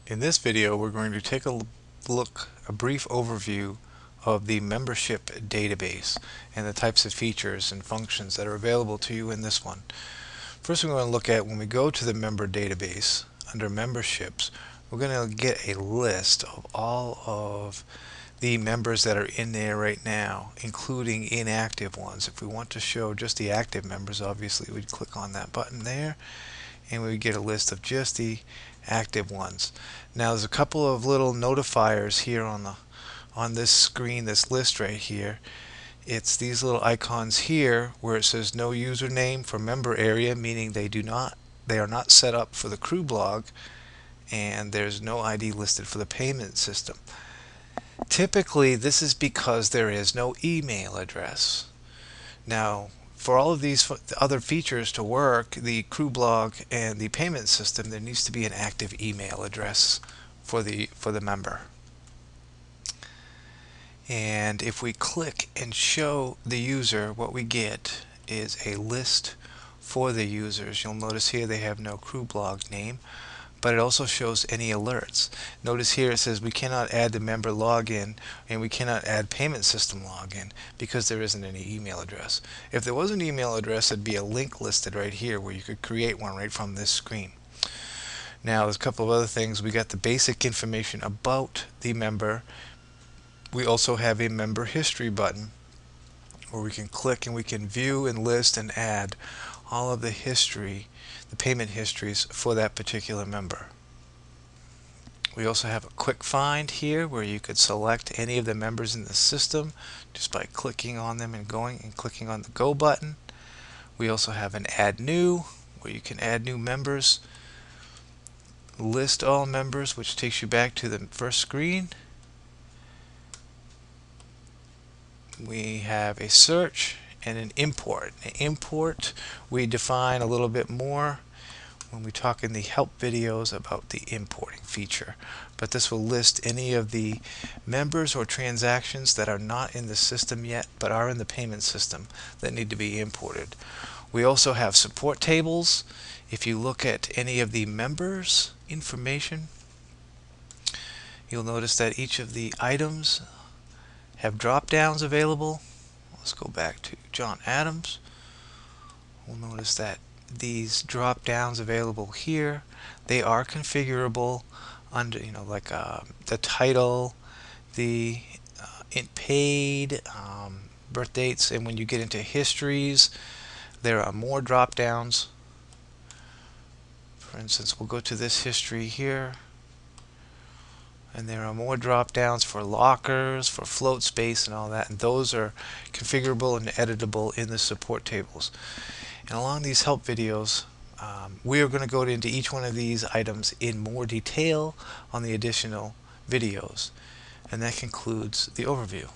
In this video, we're going to take a brief overview of the membership database and the types of features and functions that are available to you in this one. First, we're going to look at when we go to the member database under memberships, we're going to get a list of all of the members that are in there right now, including inactive ones. If we want to show just the active members, obviously we'd click on that button there and we would get a list of just the active ones. Now there's a couple of little notifiers here on this screen, this list right here. It's these little icons here where it says no username for member area, meaning they are not set up for the crew blog, and there's no ID listed for the payment system. Typically this is because there is no email address. Now for all of these other features to work, the crew blog and the payment system, there needs to be an active email address for the member. And if we click and show the user, what we get is a list for the users. You'll notice here they have no crew blog name, but it also shows any alerts. Notice here it says we cannot add the member login and we cannot add payment system login because there isn't any email address. If there was an email address, there'd be a link listed right here where you could create one right from this screen. Now there's a couple of other things. We got the basic information about the member. We also have a member history button where we can click and we can view and list and add all of the history, the payment histories for that particular member. We also have a quick find here where you could select any of the members in the system just by clicking on them and going and clicking on the go button. We also have an add new where you can add new members, list all members, which takes you back to the first screen. We have a search and an import. An import we define a little bit more when we talk in the help videos about the importing feature, but this will list any of the members or transactions that are not in the system yet but are in the payment system that need to be imported. We also have support tables. If you look at any of the members information, you'll notice that each of the items have drop downs available. Let's go back to John Adams. We'll notice that these drop downs available here, they are configurable under, like the title, the paid, birth dates, and when you get into histories, there are more drop downs. For instance, we'll go to this history here, and there are more drop downs for lockers, for float space and all that, and those are configurable and editable in the support tables. And along these help videos, we are going to go into each one of these items in more detail on the additional videos, and that concludes the overview.